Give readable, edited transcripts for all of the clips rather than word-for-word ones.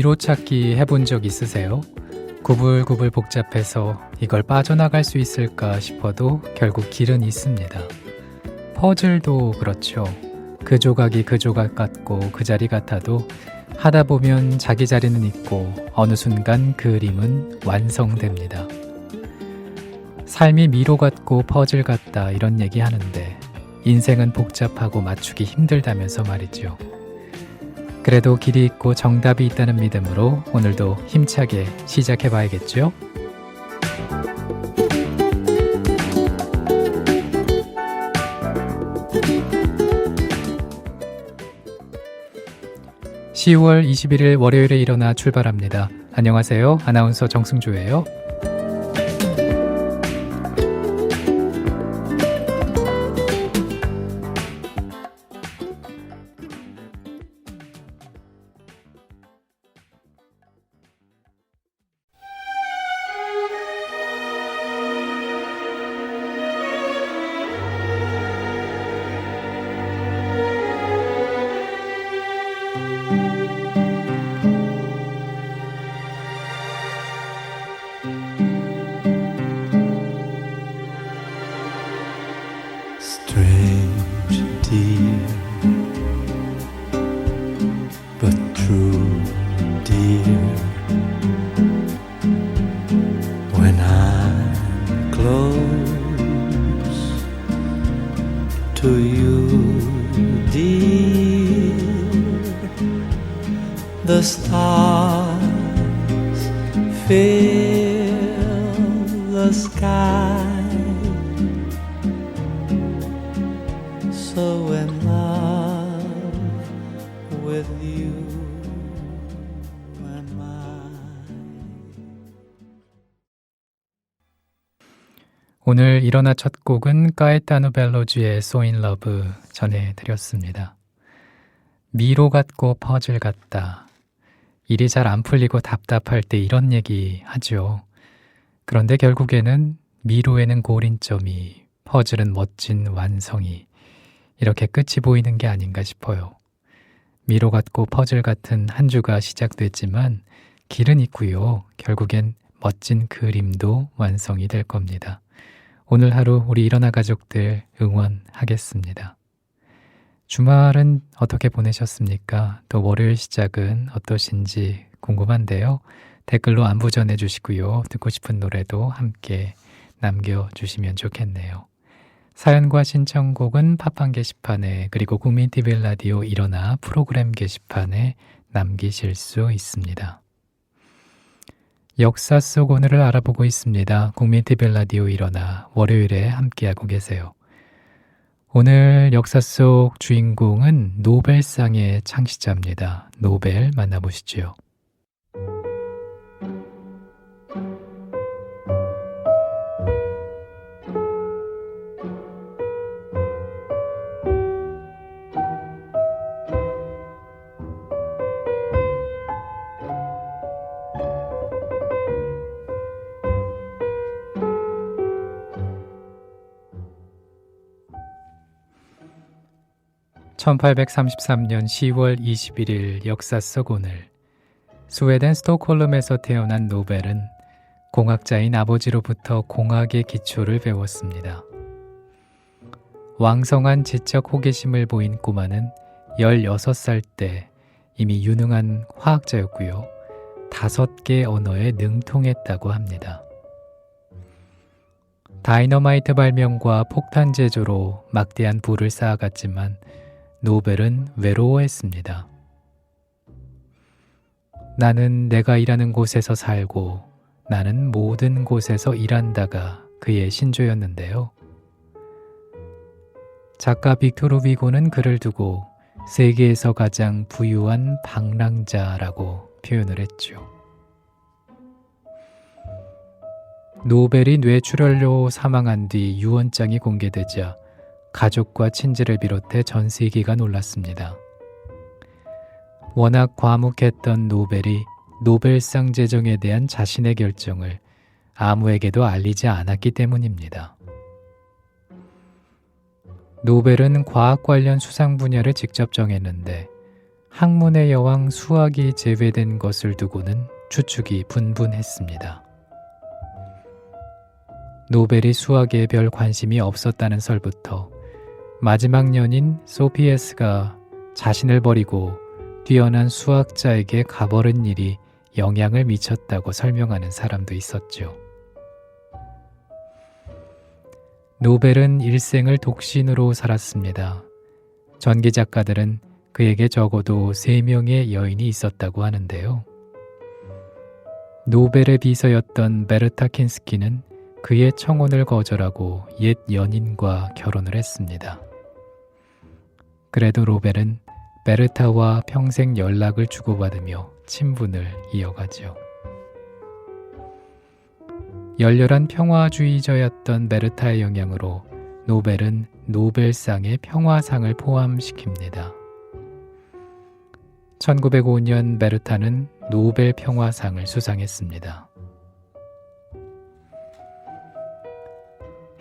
미로 찾기 해본 적 있으세요? 구불구불 복잡해서 이걸 빠져나갈 수 있을까 싶어도 결국 길은 있습니다. 퍼즐도 그렇죠. 그 조각이 그 조각 같고 그 자리 같아도 하다 보면 자기 자리는 있고 어느 순간 그림은 완성됩니다. 삶이 미로 같고 퍼즐 같다 이런 얘기 하는데 인생은 복잡하고 맞추기 힘들다면서 말이죠. 그래도 길이 있고 정답이 있다는 믿음으로 오늘도 힘차게 시작해봐야겠죠? (10월 21일) 월요일에 일어나 출발합니다. 안녕하세요. 아나운서 정승조예요. Strange dear, but true dear. When I'm close to you, dear, the stars fill the sky. So in love with you am I. 오늘 일어나 첫 곡은 까에타노 벨로주의 So in Love 전해드렸습니다. 미로 같고 퍼즐 같다. 일이 잘 안 풀리고 답답할 때 이런 얘기 하죠. 그런데 결국에는 미로에는 고린점이, 퍼즐은 멋진 완성이, 이렇게 끝이 보이는 게 아닌가 싶어요. 미로 같고 퍼즐 같은 한 주가 시작됐지만 길은 있고요. 결국엔 멋진 그림도 완성이 될 겁니다. 오늘 하루 우리 일어나 가족들 응원하겠습니다. 주말은 어떻게 보내셨습니까? 또 월요일 시작은 어떠신지 궁금한데요. 댓글로 안부 전해주시고요. 듣고 싶은 노래도 함께 남겨주시면 좋겠네요. 사연과 신청곡은 팟빵 게시판에 그리고 국민TV 라디오 일어나 프로그램 게시판에 남기실 수 있습니다. 역사 속 오늘을 알아보고 있습니다. 국민TV 라디오 일어나 월요일에 함께하고 계세요. 오늘 역사 속 주인공은 노벨상의 창시자입니다. 노벨 만나보시죠. (1833년 10월 21일) 역사 속 오늘 스웨덴 스톡홀름에서 태어난 노벨은 공학자인 아버지로부터 공학의 기초를 배웠습니다. 왕성한 지적 호기심을 보인 꼬마는 16살 때 이미 유능한 화학자였고요. 5개 언어에 능통했다고 합니다. 다이너마이트 발명과 폭탄 제조로 막대한 부를 쌓아갔지만 노벨은 외로워했습니다. 나는 내가 일하는 곳에서 살고 나는 모든 곳에서 일한다가 그의 신조였는데요. 작가 빅토르 위고는 그를 두고 세계에서 가장 부유한 방랑자라고 표현을 했죠. 노벨이 뇌출혈로 사망한 뒤 유언장이 공개되자 가족과 친지를 비롯해 전 세계가 놀랐습니다. 워낙 과묵했던 노벨이 노벨상 제정에 대한 자신의 결정을 아무에게도 알리지 않았기 때문입니다. 노벨은 과학 관련 수상 분야를 직접 정했는데 학문의 여왕 수학이 제외된 것을 두고는 추측이 분분했습니다. 노벨이 수학에 별 관심이 없었다는 설부터 마지막 년인 소피에스가 자신을 버리고 뛰어난 수학자에게 가버린 일이 영향을 미쳤다고 설명하는 사람도 있었죠. 노벨은 일생을 독신으로 살았습니다. 전기 작가들은 그에게 적어도 3명의 여인이 있었다고 하는데요. 노벨의 비서였던 베르타 킨스키는 그의 청혼을 거절하고 옛 연인과 결혼을 했습니다. 그래도 노벨은 베르타와 평생 연락을 주고받으며 친분을 이어가죠. 열렬한 평화주의자였던 베르타의 영향으로 노벨은 노벨상에 평화상을 포함시킵니다. 1905년 베르타는 노벨 평화상을 수상했습니다.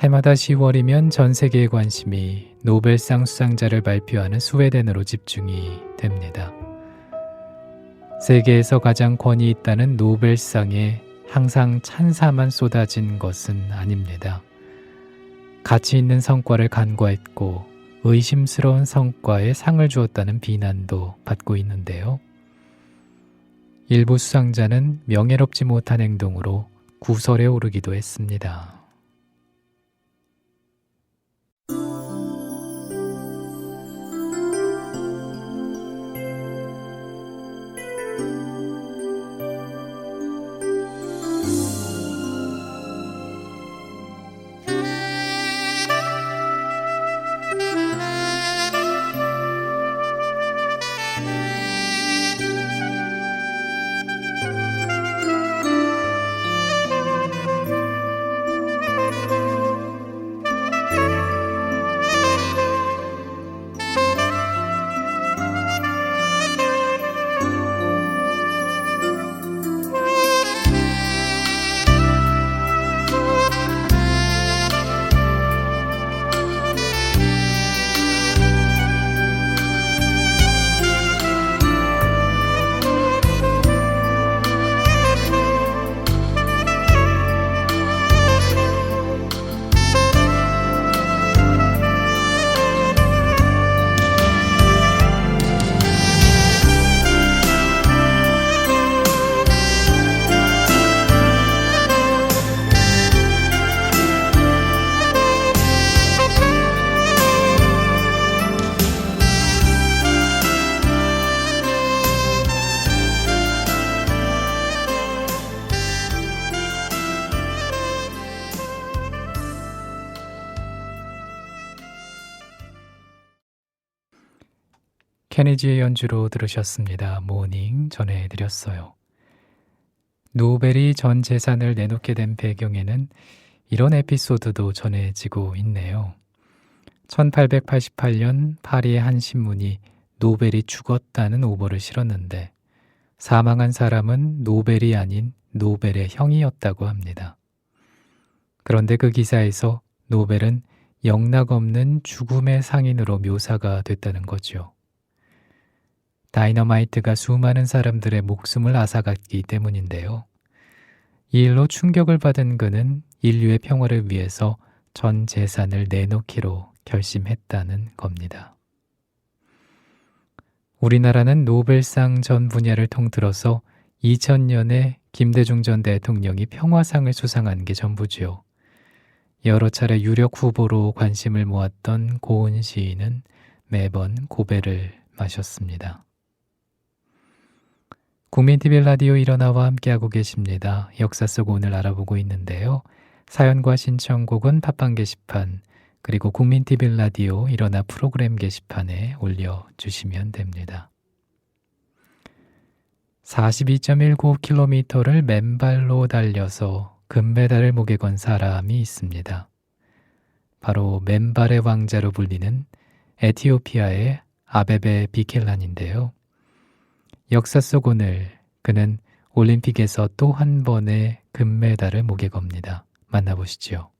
해마다 10월이면 전 세계의 관심이 노벨상 수상자를 발표하는 스웨덴으로 집중이 됩니다. 세계에서 가장 권위 있다는 노벨상에 항상 찬사만 쏟아진 것은 아닙니다. 가치 있는 성과를 간과했고 의심스러운 성과에 상을 주었다는 비난도 받고 있는데요. 일부 수상자는 명예롭지 못한 행동으로 구설에 오르기도 했습니다. 케니지의 연주로 들으셨습니다. 모닝 전해드렸어요. 노벨이 전 재산을 내놓게 된 배경에는 이런 에피소드도 전해지고 있네요. 1888년 파리의 한 신문이 노벨이 죽었다는 오보를 실었는데 사망한 사람은 노벨이 아닌 노벨의 형이었다고 합니다. 그런데 그 기사에서 노벨은 영락없는 죽음의 상인으로 묘사가 됐다는 거죠. 다이너마이트가 수많은 사람들의 목숨을 앗아갔기 때문인데요. 이 일로 충격을 받은 그는 인류의 평화를 위해서 전 재산을 내놓기로 결심했다는 겁니다. 우리나라는 노벨상 전 분야를 통틀어서 2000년에 김대중 전 대통령이 평화상을 수상한 게 전부지요. 여러 차례 유력 후보로 관심을 모았던 고은 시인은 매번 고배를 마셨습니다. 국민TV 라디오 일어나와 함께하고 계십니다. 역사 속 오늘 알아보고 있는데요. 사연과 신청곡은 팟빵 게시판 그리고 국민TV 라디오 일어나 프로그램 게시판에 올려주시면 됩니다. 42.19km를 맨발로 달려서 금메달을 목에 건 사람이 있습니다. 바로 맨발의 왕자로 불리는 에티오피아의 아베베 비켈란인데요. 역사 속 오늘 그는 올림픽에서 또 한 번의 금메달을 목에 겁니다. 만나보시죠.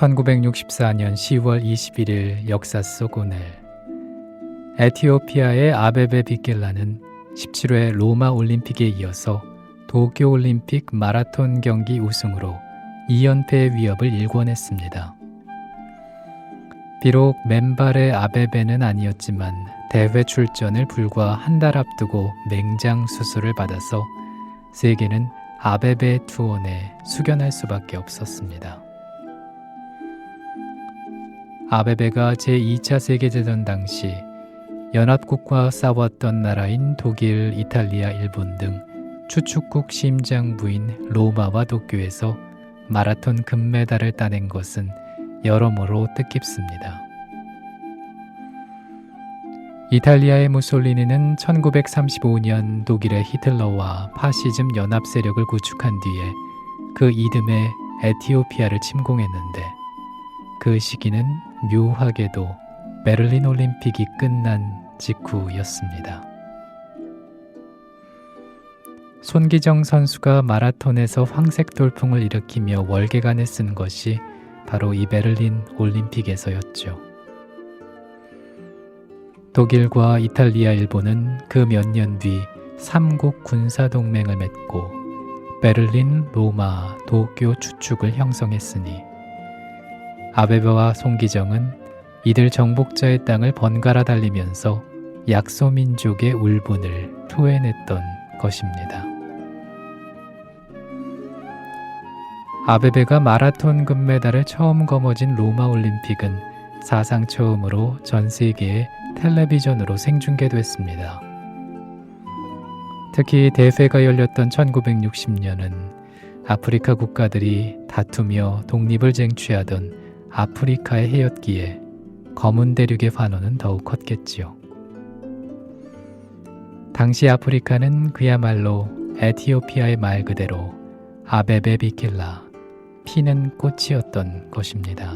1964년 10월 21일 역사 속 오늘 에티오피아의 아베베 비겔라는 17회 로마 올림픽에 이어서 도쿄 올림픽 마라톤 경기 우승으로 2연패의 위협을 일궈냈습니다. 비록 맨발의 아베베는 아니었지만 대회 출전을 불과 한 달 앞두고 맹장 수술을 받아서 세계는 아베베 투혼에 숙연할 수밖에 없었습니다. 아베베가 제2차 세계대전 당시 연합국과 싸웠던 나라인 독일, 이탈리아, 일본 등 추축국 심장부인 로마와 도쿄에서 마라톤 금메달을 따낸 것은 여러모로 뜻깊습니다. 이탈리아의 무솔리니는 1935년 독일의 히틀러와 파시즘 연합 세력을 구축한 뒤에 그 이듬해 에티오피아를 침공했는데 그 시기는 묘하게도 베를린 올림픽이 끝난 직후였습니다. 손기정 선수가 마라톤에서 황색 돌풍을 일으키며 월계관을 쓴 것이 바로 이 베를린 올림픽에서였죠. 독일과 이탈리아, 일본은 그 몇 년 뒤 3국 군사동맹을 맺고 베를린, 로마, 도쿄 추축을 형성했으니 아베베와 손기정은 이들 정복자의 땅을 번갈아 달리면서 약소민족의 울분을 토해냈던 것입니다. 아베베가 마라톤 금메달을 처음 거머쥔 로마 올림픽은 사상 처음으로 전 세계에 텔레비전으로 생중계됐습니다. 특히 대회가 열렸던 1960년은 아프리카 국가들이 다투며 독립을 쟁취하던 아프리카의 해였기에 검은 대륙의 환호는 더욱 컸겠지요. 당시 아프리카는 그야말로 에티오피아의 말 그대로 아베베 비킬라, 피는 꽃이었던 것입니다.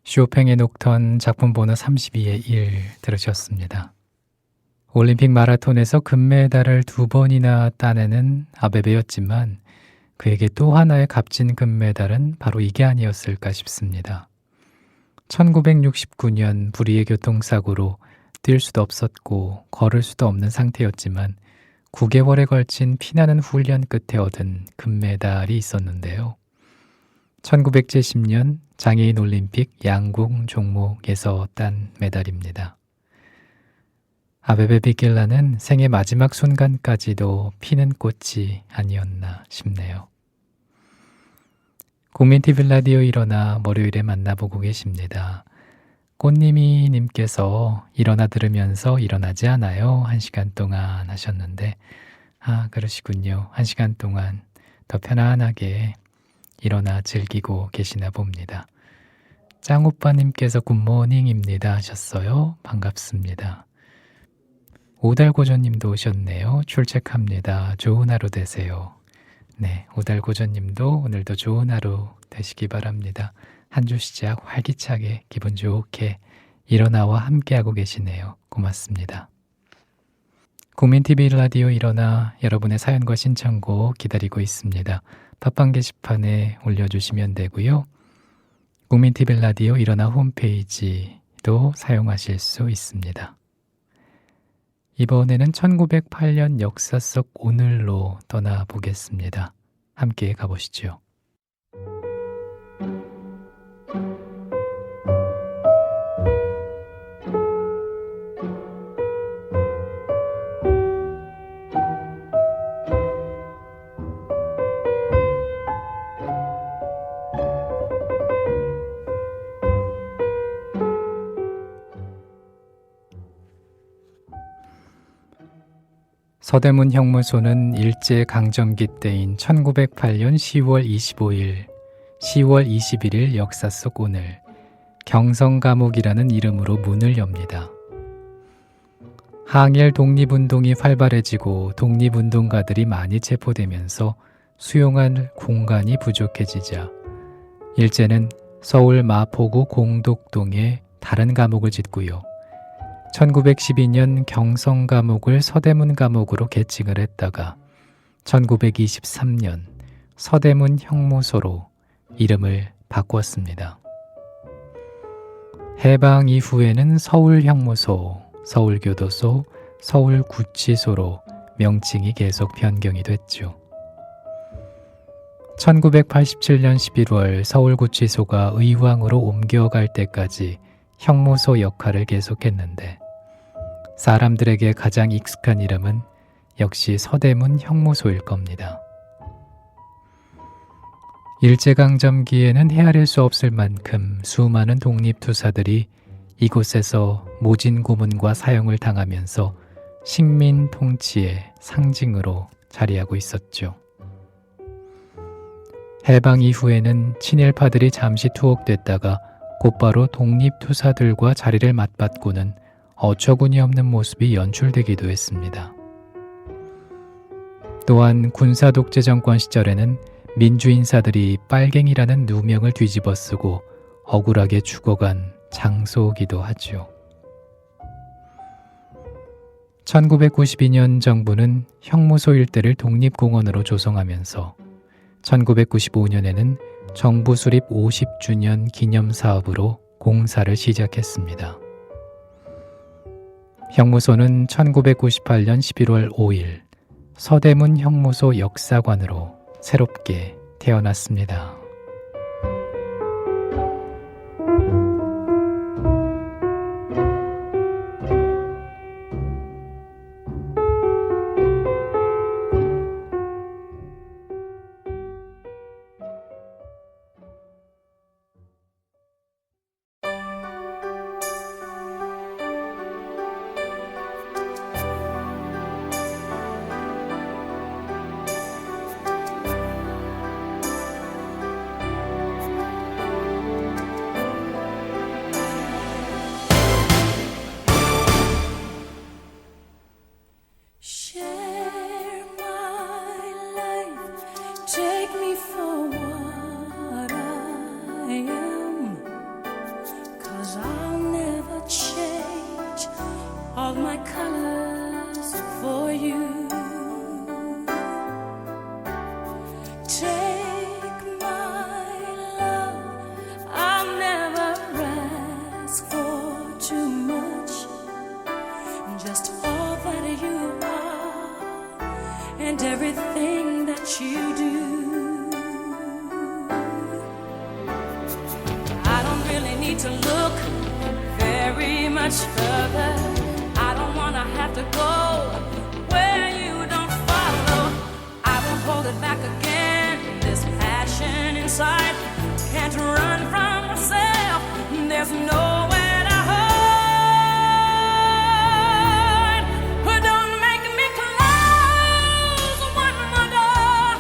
쇼팽의 녹턴 작품 번호 32의 1 들으셨습니다. 올림픽 마라톤에서 금메달을 2번이나 따내는 아베베였지만 그에게 또 하나의 값진 금메달은 바로 이게 아니었을까 싶습니다. 1969년 불의의 교통사고로 뛸 수도 없었고 걸을 수도 없는 상태였지만 9개월에 걸친 피나는 훈련 끝에 얻은 금메달이 있었는데요. 1970년 장애인 올림픽 양궁 종목에서 딴 메달입니다. 아베베 비겔라는 생애 마지막 순간까지도 피는 꽃이 아니었나 싶네요. 국민TV 라디오 일어나 월요일에 만나보고 계십니다. 꽃님이 님께서 일어나 들으면서 일어나지 않아요. 1시간 동안 하셨는데 그러시군요. 1시간 동안 더 편안하게 일어나 즐기고 계시나 봅니다. 짱오빠님께서 굿모닝입니다 하셨어요. 반갑습니다. 오달고전님도 오셨네요. 출첵합니다. 좋은 하루 되세요. 네, 오달고전님도 오늘도 좋은 하루 되시기 바랍니다. 한 주 시작 활기차게 기분 좋게 일어나와 함께하고 계시네요. 고맙습니다. 국민TV 라디오 일어나 여러분의 사연과 신청곡 기다리고 있습니다. 팟빵 게시판에 올려주시면 되고요. 국민TV 라디오 일어나 홈페이지도 사용하실 수 있습니다. 이번에는 1908년 역사 속 오늘로 떠나보겠습니다. 함께 가보시죠. 서대문 형무소는 일제강점기 때인 1908년 10월 25일, 10월 21일 역사 속 오늘 경성감옥이라는 이름으로 문을 엽니다. 항일 독립운동이 활발해지고 독립운동가들이 많이 체포되면서 수용할 공간이 부족해지자 일제는 서울 마포구 공덕동에 다른 감옥을 짓고요. 1912년 경성감옥을 서대문 감옥으로 개칭을 했다가 1923년 서대문 형무소로 이름을 바꾸었습니다. 해방 이후에는 서울형무소, 서울교도소, 서울구치소로 명칭이 계속 변경이 됐죠. 1987년 11월 서울구치소가 의왕으로 옮겨갈 때까지 형무소 역할을 계속했는데 사람들에게 가장 익숙한 이름은 역시 서대문 형무소일 겁니다. 일제강점기에는 헤아릴 수 없을 만큼 수많은 독립투사들이 이곳에서 모진 고문과 사형을 당하면서 식민 통치의 상징으로 자리하고 있었죠. 해방 이후에는 친일파들이 잠시 투옥됐다가 곧바로 독립투사들과 자리를 맞받고는 어처구니 없는 모습이 연출되기도 했습니다. 또한 군사독재 정권 시절에는 민주인사들이 빨갱이라는 누명을 뒤집어 쓰고 억울하게 죽어간 장소이기도 하죠. 1992년 정부는 형무소 일대를 독립공원으로 조성하면서 1995년에는 정부 수립 50주년 기념사업으로 공사를 시작했습니다. 형무소는 1998년 11월 5일 서대문 형무소 역사관으로 새롭게 태어났습니다. Share my life, take me for what I am, 'cause I'll never change all my colors for you. Take my love, I'll never ask for too much, just all that you are and everything that you do. I don't really need to look very much further. I don't wanna have to go where you don't follow. I won't hold it back again. This passion inside can't run from myself. There's nowhere to hide. But don't make me close one more door.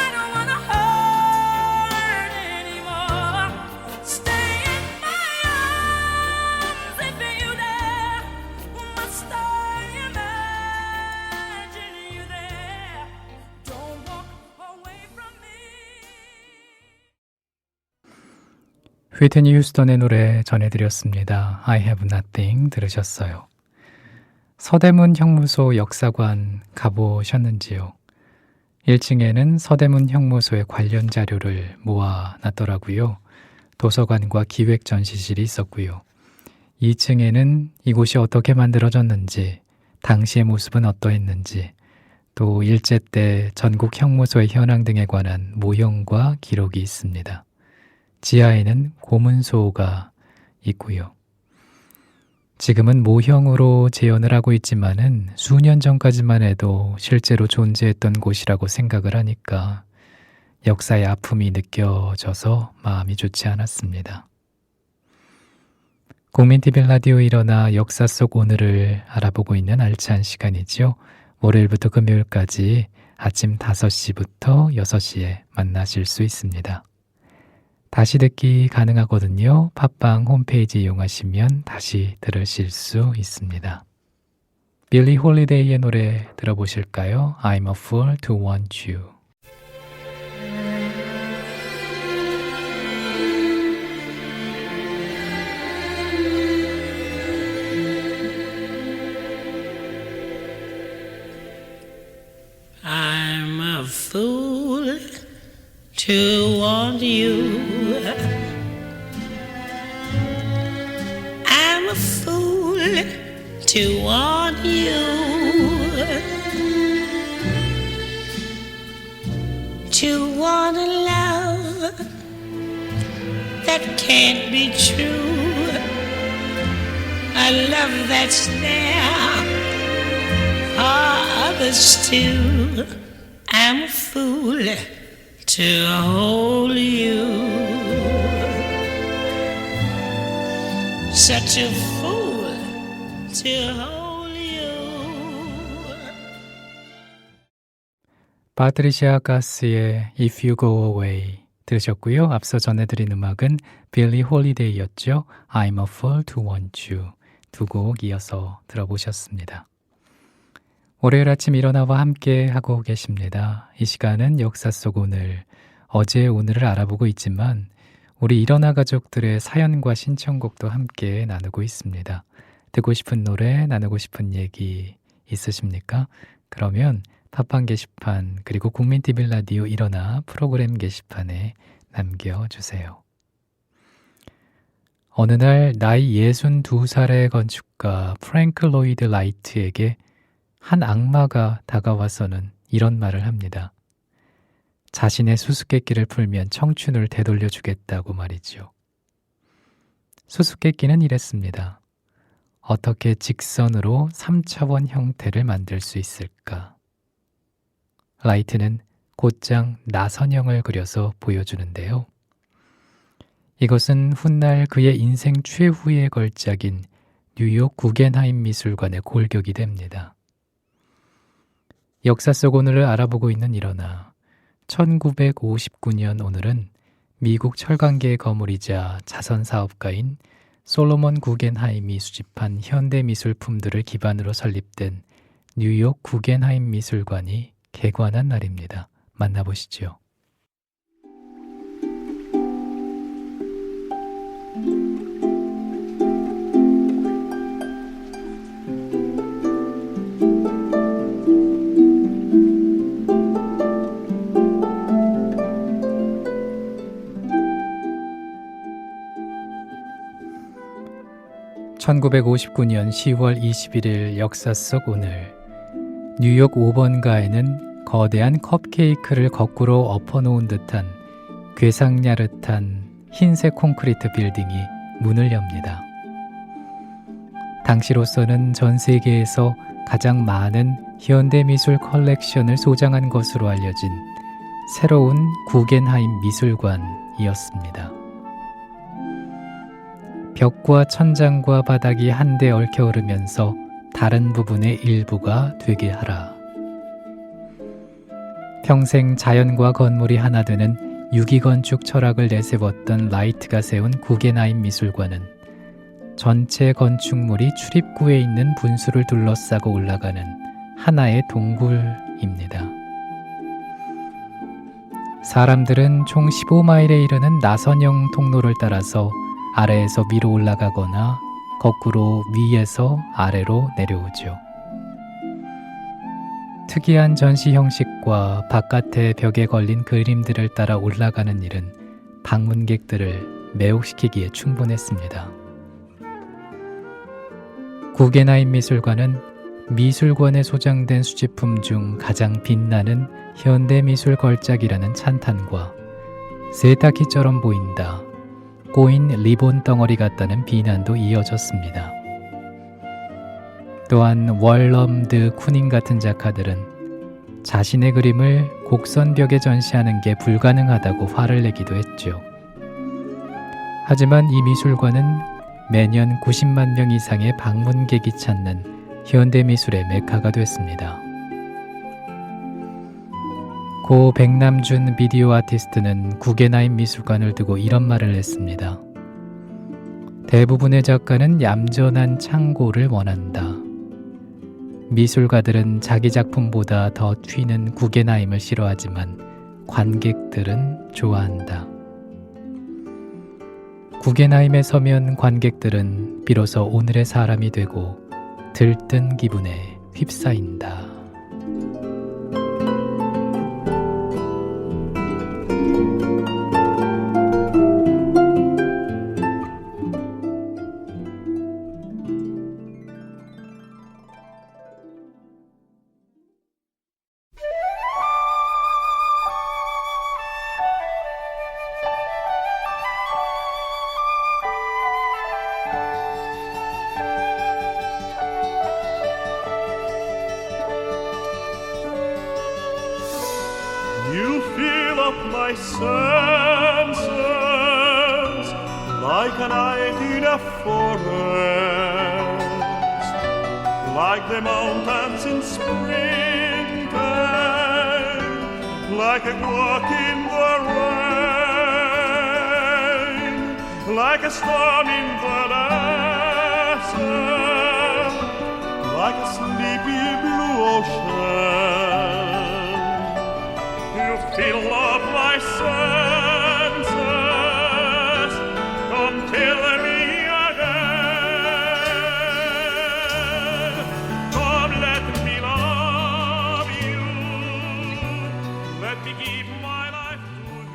I don't wanna hurt anymore. Stay 휘트니 휴스턴의 노래 전해드렸습니다. I have nothing 들으셨어요. 서대문 형무소 역사관 가보셨는지요? 1층에는 서대문 형무소의 관련 자료를 모아놨더라고요. 도서관과 기획 전시실이 있었고요. 2층에는 이곳이 어떻게 만들어졌는지, 당시의 모습은 어떠했는지, 또 일제 때 전국 형무소의 현황 등에 관한 모형과 기록이 있습니다. 지하에는 고문소가 있고요. 지금은 모형으로 재현을 하고 있지만은 수년 전까지만 해도 실제로 존재했던 곳이라고 생각을 하니까 역사의 아픔이 느껴져서 마음이 좋지 않았습니다. 국민TV 라디오 일어나 역사 속 오늘을 알아보고 있는 알찬 시간이죠. 월요일부터 금요일까지 아침 5시부터 6시에 만나실 수 있습니다. 다시 듣기 가능하거든요. 팟빵 홈페이지 이용하시면 다시 들으실 수 있습니다. 빌리 홀리데이의 노래 들어보실까요? I'm a fool to want you. I'm a fool to want you. I'm a fool to want you. To want a love that can't be true. A love that's there for others too. I'm a fool to hold you. Such a fool to hold you. 파트리시아 가스의 If You Go Away 들으셨고요. 앞서 전해드린 음악은 빌리 홀리데이였죠. I'm a fool to want you 두 곡 이어서 들어보셨습니다. 월요일 아침 일어나와 함께 하고 계십니다. 이 시간은 역사 속 오늘, 어제의 오늘을 알아보고 있지만 우리 일어나 가족들의 사연과 신청곡도 함께 나누고 있습니다. 듣고 싶은 노래, 나누고 싶은 얘기 있으십니까? 그러면 팟빵 게시판 그리고 국민TV 라디오 일어나 프로그램 게시판에 남겨주세요. 어느 날 나이 62살의 건축가 프랭크 로이드 라이트에게 한 악마가 다가와서는 이런 말을 합니다. 자신의 수수께끼를 풀면 청춘을 되돌려주겠다고 말이죠. 수수께끼는 이랬습니다. 어떻게 직선으로 3차원 형태를 만들 수 있을까? 라이트는 곧장 나선형을 그려서 보여주는데요. 이것은 훗날 그의 인생 최후의 걸작인 뉴욕 구겐하임 미술관의 골격이 됩니다. 역사 속 오늘을 알아보고 있는 일어나 1959년 오늘은 미국 철강계의 거물이자 자선사업가인 솔로몬 구겐하임이 수집한 현대미술품들을 기반으로 설립된 뉴욕 구겐하임 미술관이 개관한 날입니다. 만나보시죠. (1959년 10월 21일) 역사 속 오늘 뉴욕 5번가에는 거대한 컵케이크를 거꾸로 엎어놓은 듯한 괴상야릇한 흰색 콘크리트 빌딩이 문을 엽니다. 당시로서는 전 세계에서 가장 많은 현대미술 컬렉션을 소장한 것으로 알려진 새로운 구겐하임 미술관이었습니다. 벽과 천장과 바닥이 한데 얽혀 흐르면서 다른 부분의 일부가 되게 하라. 평생 자연과 건물이 하나 되는 유기건축 철학을 내세웠던 라이트가 세운 구겐하임 미술관은 전체 건축물이 출입구에 있는 분수를 둘러싸고 올라가는 하나의 동굴입니다. 사람들은 총 15마일에 이르는 나선형 통로를 따라서 아래에서 위로 올라가거나 거꾸로 위에서 아래로 내려오죠. 특이한 전시 형식과 바깥의 벽에 걸린 그림들을 따라 올라가는 일은 방문객들을 매혹시키기에 충분했습니다. 구겐하임 미술관은 미술관에 소장된 수집품 중 가장 빛나는 현대미술 걸작이라는 찬탄과 세탁기처럼 보인다, 꼬인 리본 덩어리 같다는 비난도 이어졌습니다. 또한 월럼 드 쿠닝 같은 작가들은 자신의 그림을 곡선벽에 전시하는 게 불가능하다고 화를 내기도 했죠. 하지만 이 미술관은 매년 90만 명 이상의 방문객이 찾는 현대미술의 메카가 됐습니다. 고 백남준 비디오 아티스트는 구겐하임 미술관을 두고 이런 말을 했습니다. 대부분의 작가는 얌전한 창고를 원한다. 미술가들은 자기 작품보다 더 튀는 구겐하임을 싫어하지만 관객들은 좋아한다. 구겐하임에 서면 관객들은 비로소 오늘의 사람이 되고 들뜬 기분에 휩싸인다. You fill up my senses like a night in a forest, like the mountains in springtime, like a walk in the rain, like a storm in the desert, like a sleepy blue ocean. You fill up my senses, come tell me again, come let me love you, let me give my life to you.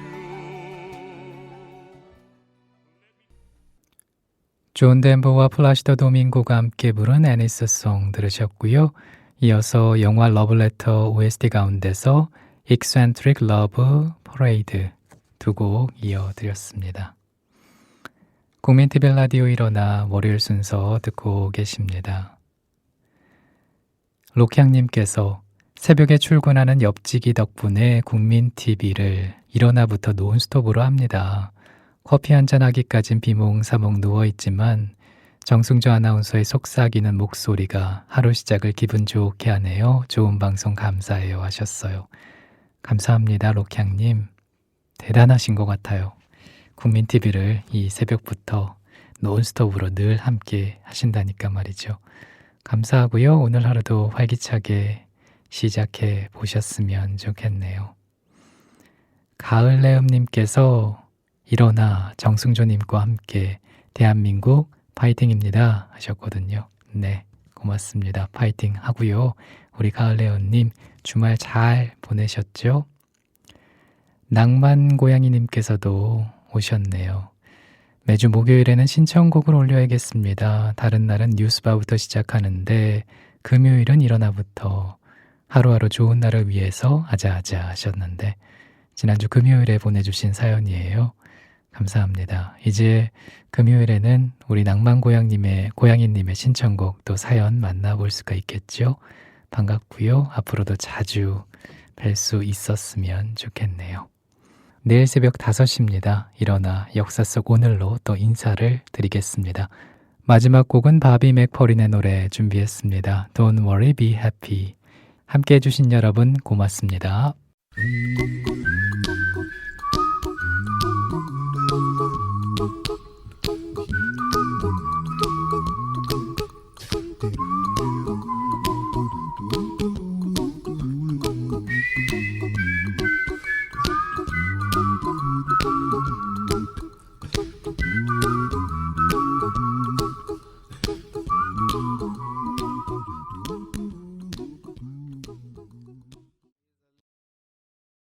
존 덴버와 플라시도 도밍고가 함께 부른 애니스송 들으셨고요. 이어서 영화 러브레터 OST 가운데서 Eccentric Love Parade 두 곡 이어드렸습니다. 국민TV 라디오 일어나 월요일 순서 듣고 계십니다. 록향님께서 새벽에 출근하는 옆지기 덕분에 국민TV를 일어나부터 논스톱으로 합니다. 커피 한잔 하기까진 비몽사몽 누워있지만 정승조 아나운서의 속삭이는 목소리가 하루 시작을 기분 좋게 하네요. 좋은 방송 감사해요 하셨어요. 감사합니다, 록향님. 대단하신 것 같아요. 국민TV를 이 새벽부터 논스톱으로 늘 함께 하신다니까 말이죠. 감사하고요. 오늘 하루도 활기차게 시작해 보셨으면 좋겠네요. 가을내음님께서 일어나 정승조님과 함께 대한민국 파이팅입니다 하셨거든요. 네, 고맙습니다. 파이팅 하고요. 우리 가을내음님 주말 잘 보내셨죠? 낭만고양이님께서도 오셨네요. 매주 목요일에는 신청곡을 올려야겠습니다. 다른 날은 뉴스바부터 시작하는데 금요일은 일어나부터 하루하루 좋은 날을 위해서 아자아자 하셨는데 지난주 금요일에 보내주신 사연이에요. 감사합니다. 이제 금요일에는 우리 낭만고양이님의 신청곡 또 사연 만나볼 수가 있겠죠? 반갑고요. 앞으로도 자주 뵐 수 있었으면 좋겠네요. 내일 새벽 5시입니다. 일어나 역사 속 오늘로 또 인사를 드리겠습니다. 마지막 곡은 바비 맥퍼린의 노래 준비했습니다. Don't worry, be happy. 함께 해주신 여러분 고맙습니다.